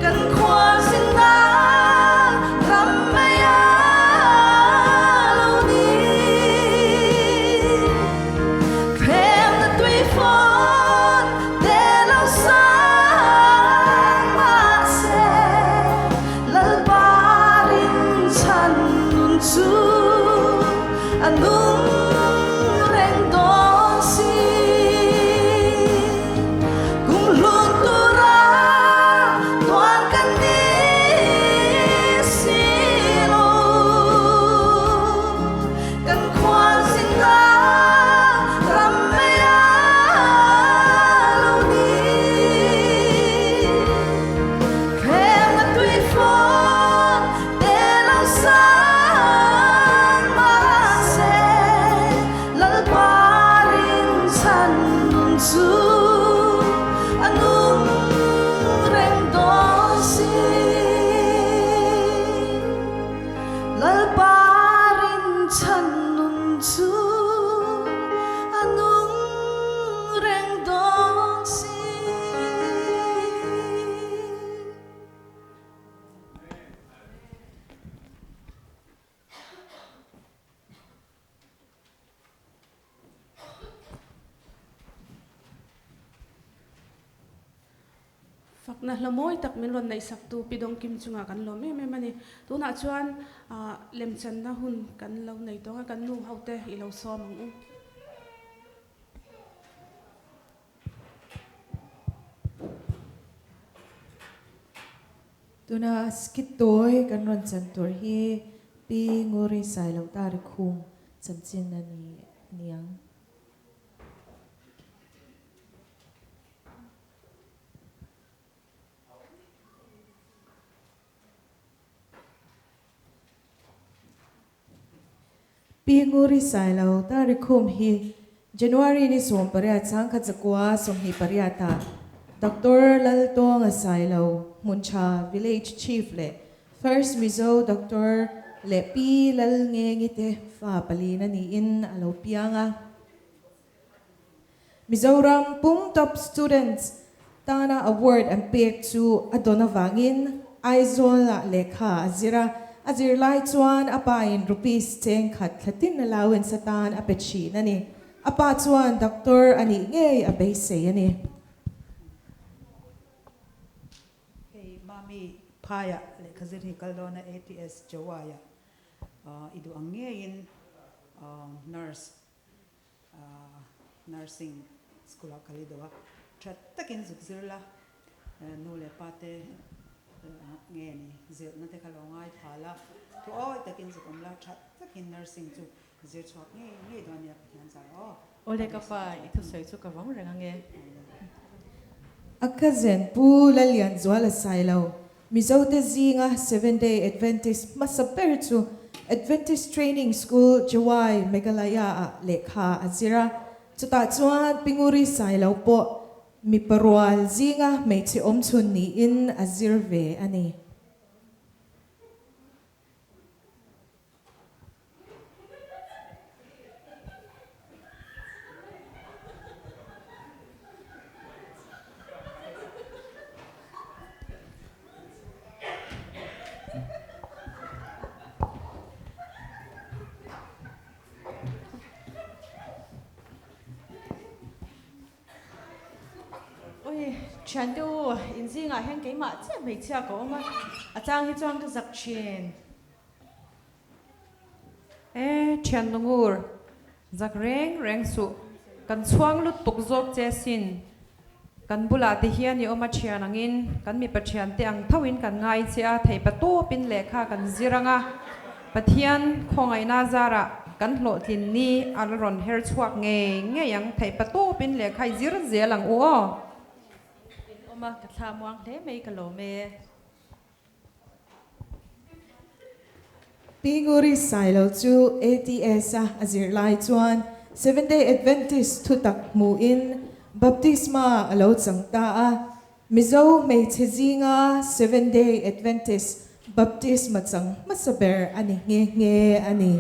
kan khwa sin na ram maya lo ni khem na tui phon te lo sang ma se lal parin chan nun su anung reng don si kum hlun tu ra tuang kan ni si lo kan khwa sin na ram maya lo ni khem na tui phon te lo sang ma se lal parin chan nun su anung reng don si lal parin chan nun su anung reng don si fakna hlamoi tak min ron nei sak tu pidong kim chunga kan lo me me mani tu na chuan lem chan na hun kan lo nei tonga kan nu haute i lo som ang u tuna skit toy kan ron chan tur hi pi ngori sai lo tar khum chan chin ani niang pi ngori sai lo tar khum hi January ni som paria chang kha chakwa som hi paria ta Dr. Laltong Asailo Muncha Village Chief le First Mizo Dr. Le Pi Lal Ngengite Fa Palina ni in alo pianga Mizoram Pung Top Students Tana Award and paid to Adonavangin Aizola Lekha Azir Lai Chuan Apain Rupees 10 Khat Khatin allowance satan apechi nani Apa Chuan Dr. Ani Ngei Abese ani Paya le khazir hi kaldona ATS jawaya idu ange in nurse nursing school kalidowa thattakin zukzirla no le pate nghe ni zir na te khalo ngai thala tu oi takin zu kom la that takin nursing chu zir chok nge don ya pian za o ole ka pa itu sei chu ka wang renga nge Akazen pu la lian zwala sailo. Mizo te zinga 7-day Adventist masaper chu Adventist Training School Jawai Meghalaya lekha azira chuta chuan pinguri sailo po mi parwal zinga mechi omchun ni in azirve ani. ôi chán đâu in gì ngài hẹn cái mà chứ mấy chia có mà trang hi trang cái giặc chen ê chán đông ur giặc reng su kan chuang lu tuk zok che sin kan bula te hian ni oma chian angin kan mi pachian te ang thawin kan ngai chia thei pa to pin lekha kan ziranga pathian khongai na zara kan hlo tin ni alron her chuak nge yang thei pa to pin lekha zir zelang o oma ka tha muang le mei ka lo me Pinguri sailo chu ATS azir lai chuan 7-day Adventist thutak mu in baptisma alo changta a mizo mei chezinga 7-day Adventist baptisma chang masaber ani nge ani.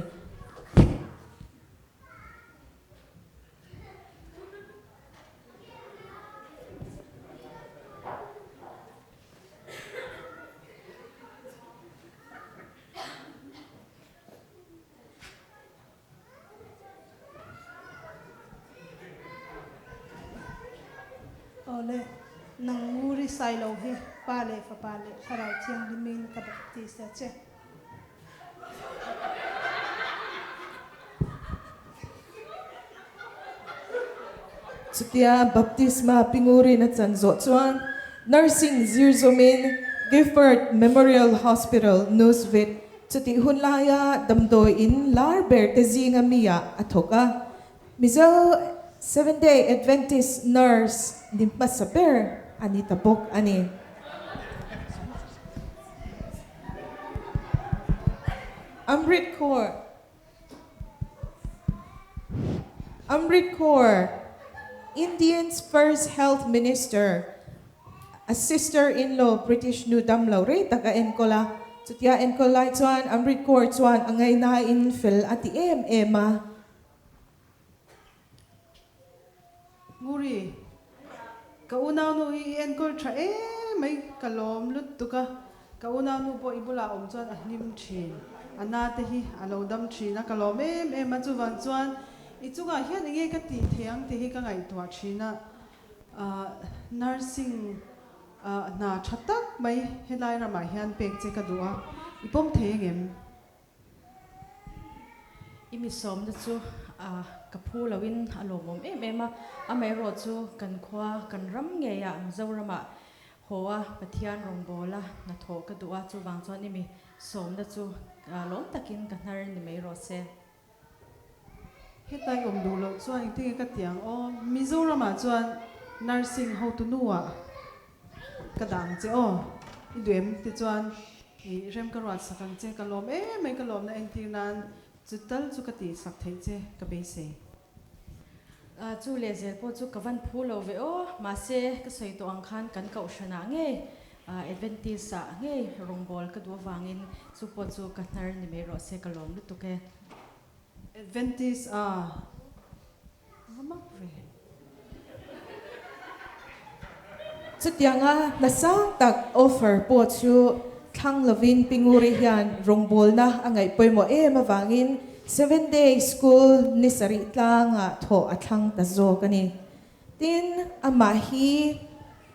Ole nang muri sailo hi pale fa pale kharai chiang limin ka baptista che Chutia baptisma pinguri na chanzo chuan nursing zirzomin Gifford Memorial Hospital Newsvit chuti hunlaya damdoi in larber te zinga mia athoka mizo 7-day Adventist nurse nimpa saber ani tapok ani. Amrit Kaur, Indian's first health minister, a sister-in-law British New Damlaw re taga enkola chutia enkolai chuan Amrit Kaur chuan angai na in fel ati ema nguri kauna no hi enkol tha mai kalom lut tuka kauna no po ibula om chuan a hnim thin ana te hi alodam thina kalom ma chu wang chuan I chunga hian nge ka ti theang te hi ka ngai twa thina nursing na thatak mai helai rama hian pek che ka duwa ipom thengem imi som da chu kapu lawin alomom ema amai ro chu kan khwa kan ram nge ya mizorama hoa pathian rongbola na tho ka duwa chu wang chon imi som da chu lom takin kan har ni mai ro se hetai om du lo chuan ti ka tiang o mizorama chuan nursing how to nuwa kadang che o idem ti chuan I rem ka rat sakang che kalom mai kalom na engtinan chutal chu ka ti sak thei che ka be se chu le zel po chu kavan phulo ve o ma se ka sei to ang khan kan ka ushana nge Adventist sa nge rongbol ka do wangin chu po chu ka nar ni me ro se kalom lu to ke Adventist mama pre chutianga nasang tak offer po chu thang lovin pinguri hian rongbol na angai poimo mawangin 7-day school ni sari tlanga tho athang ta zo kani tin amahi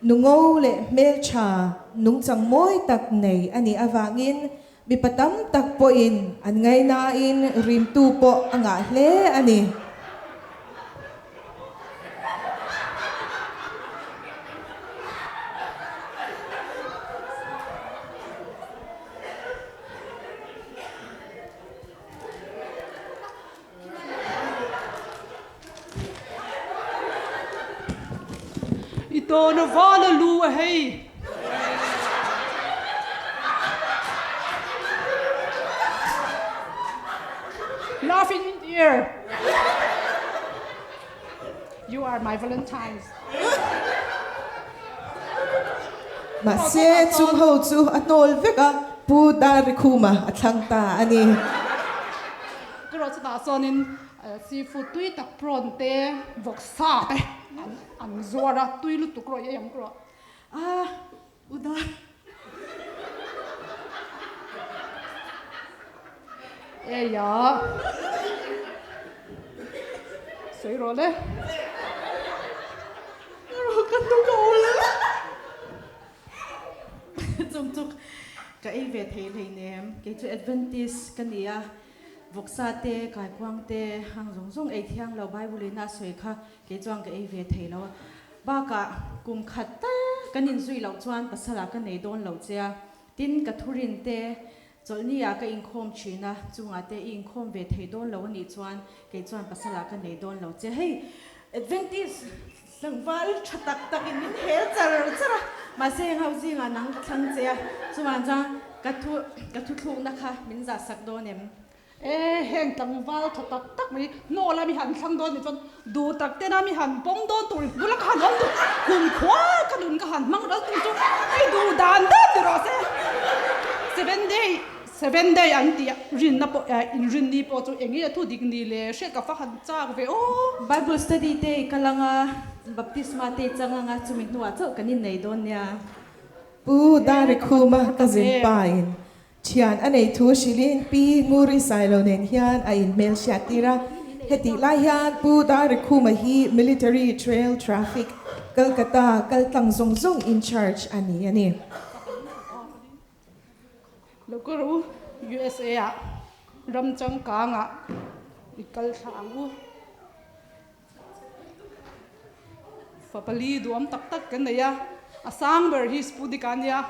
nungo le melcha nungchang moi tak nei ani awangin bipatam tak po in an ngai na in rim tu po anga hle ani Dona vala lu hey. Laughing in the air. You are my Valentine's. Masih chung ho chu anol veka pu dar kuma atlangta ani. Kero chu da sonin seafood tui tak prawn te vok sa te an zora tui lu tu kro yam kro. Udar. Ya. Soi rồi đấy. Rồi cắt tung cầu lên. Chung cái về thế này nè, cái chỗ Adventist cái này vok sa te kai quang te hang zong zong ai thiang lo Bible na soi kha cái chuang cái về thế lo ba ka kum khat ta kan in zui lo chuan pasala kan nei don lo chia tin ka thurin te cholni ya ka in khom china chunga te in khom ve thei don lo ni chuan ke chuan pasala kan nei don lo che hey Adventist sangwal thatak tak in min hel char chara ma se hauji nga nang thang che chuan cha ka thu thu na kha min za sak don em Heng tang val tak tak mi no la mi han thang don ni chon du tak te na mi han pom don tu bu la khan ong tu kun khwa kanun ka han mang ra tu chu ai du dan da ti ro se 7 day an ti rin na po in rin ni po chu engi thu dik ni le she ka fa han cha ve o Bible study te kalanga baptisma te changa nga chumi nuwa chau kanin nei don nya Pu dar kuma kazin pain. Chian anei thu shilin pi nguri sailo nen hian a in mel shatira heti lai hian pu dar kuma hi military trail traffic Kolkata kaltang zong zong in charge ani. Lokaru USA ram chang ka nga ikal thang u Fapali duam tak tak kan ya asang ber his pudikanya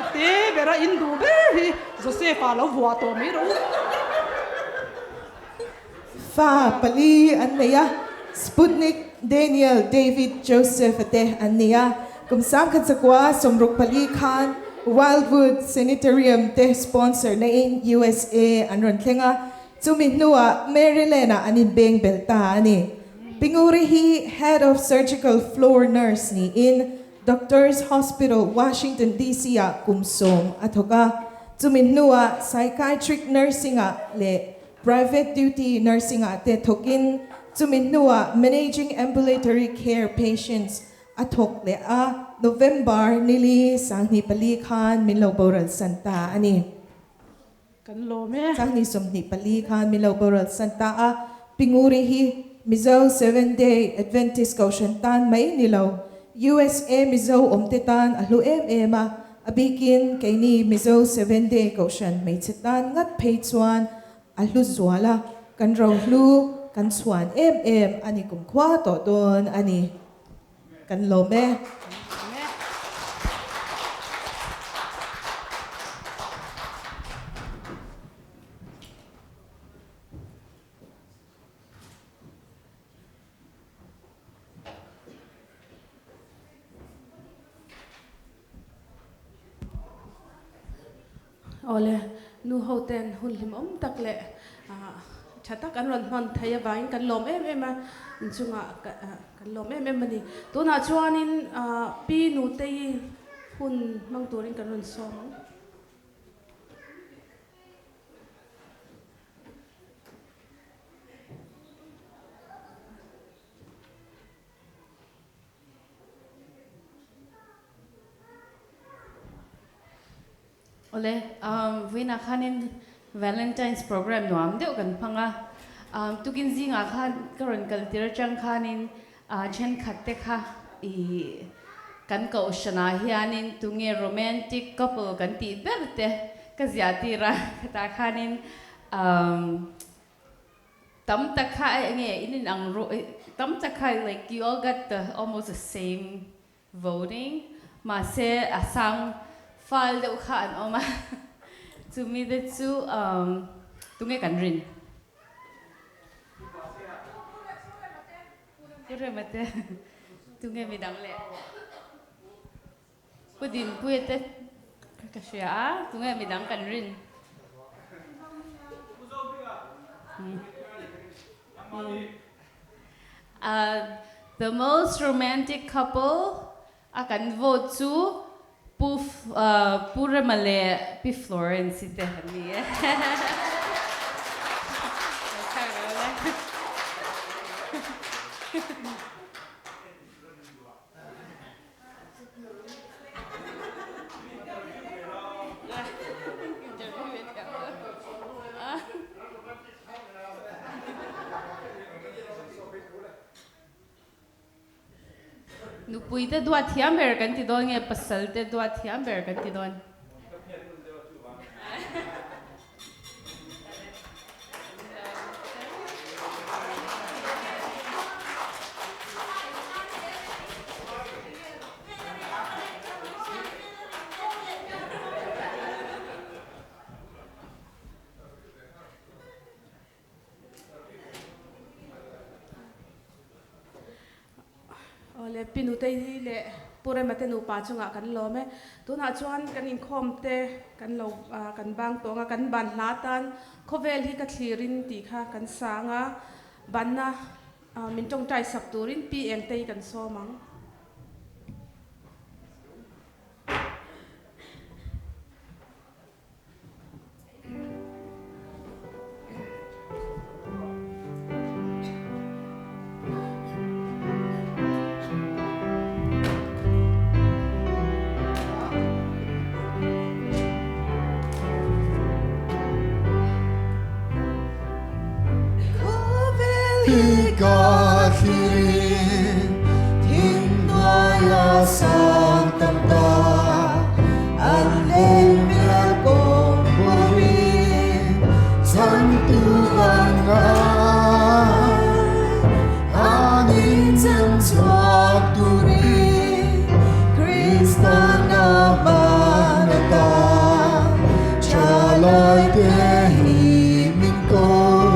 ate bera indu be Josefa lo vuato mi ro Fa pali anaya Sputnik Daniel David Joseph ate anaya kumsang katsakwa somruk pali khan Wildwood Sanitarium te sponsor na in USA anron tlenga Tuminua Maryland anin beng belta ani Pinguri hi head of surgical floor nurse ni in Doctors Hospital Washington DC kumsom atoka Tuminua psychiatric nursing le private duty nursing te tokin Tuminua managing ambulatory care patients atok le November nili sangni pali khan minlo boral santa ani kan lo me sangni somni pali khan minlo boral santa pinguri hi Mizo 7-day Adventist Kaushantan may nilaw USA Mizo omtetan alu abikin kay ni Mizo 7-day Kaushan may tsitan ngat peitsuan alu zwala kan raw lu kan swan ani kumkwa to don ani kan lome Ole nu hoten hun lim tak le chatak an ron man thaya bain kan lom ma chunga kan lom mani to na chuanin pi nu te hun mang turin kan ron som Ole, vina khanin Valentine's program nuam deuh kan phanga. Tukin zinga khan karon kaltir chang khanin chen khatte kha I kan ko shana hianin tunge romantic couple kan ti berte kaziati ra ta khanin tam takha nge inin ang tam takha like you all got almost the same voting ma se asang fal deuh khan oma to me the two tunge kan rin pure mate tunge midang le pudin puete kasya tunge midang kan rin the most romantic couple akan vote to pure male pi Florence ite hani Nupui te dua thiam ber kan ti don nge pasal te dua thiam ber kan ti don le pinu te le pure mate nu pa chunga kan lo me tu na chuan kan in khom te kan lo kan bang tonga kan ban latan khovel hi ka thlirin ti kha kan sanga banna min tong tai sak turin pi eng te kan so mang Hãy subscribe cho kênh Ghiền Mì Gõ để không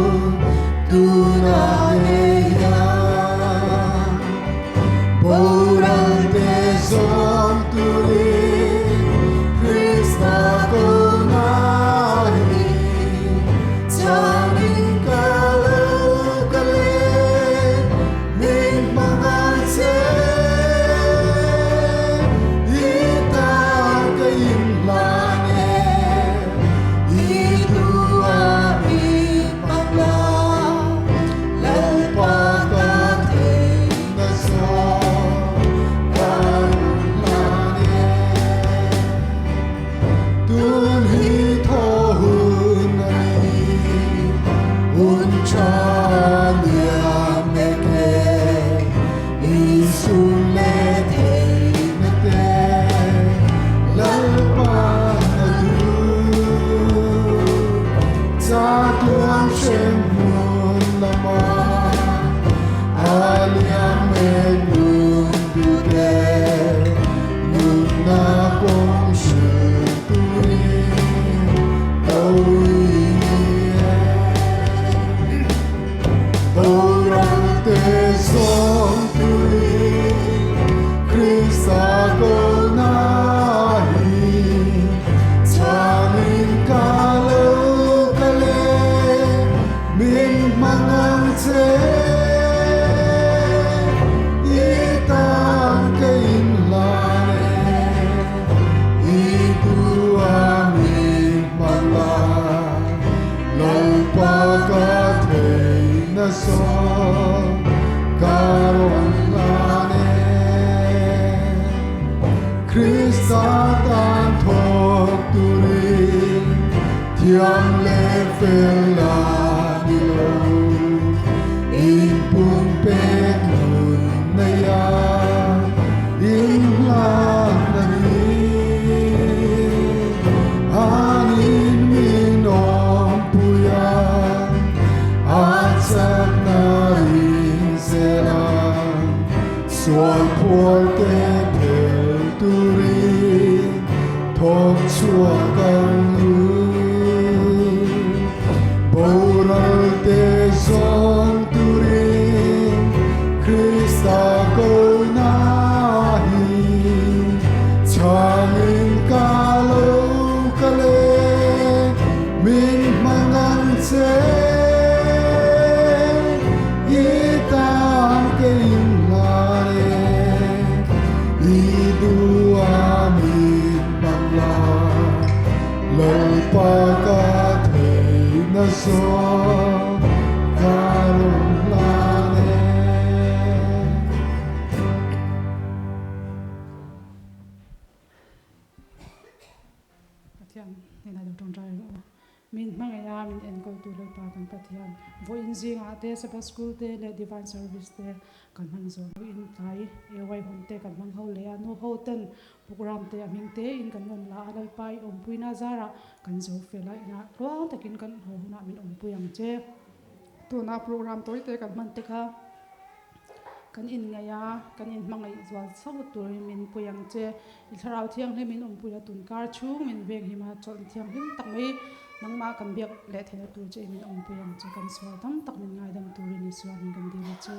bỏ lỡ Pathian nên là được trong trai rồi mình mang ngày mình en coi tu lấy pa kan Pathian voi in zinga te sa school te le divine service te kan mang zo in tai e wai hon te kan mang ho le anu ho ten program te aming te in kan non la alal pai om puina zara kan zo fela ina ro takin kan ho na min om puyang che tu na program toi te kan man te kha kan in ngaya kan in mangai zwal sau tur min puyang che il tharau thiang le min om puya tun kar chu min veng hima chol thiang him tak mai nang ma kan biak le thena tu che min om puyang che kan so tam tak min ngai dam turin iswa min kan di che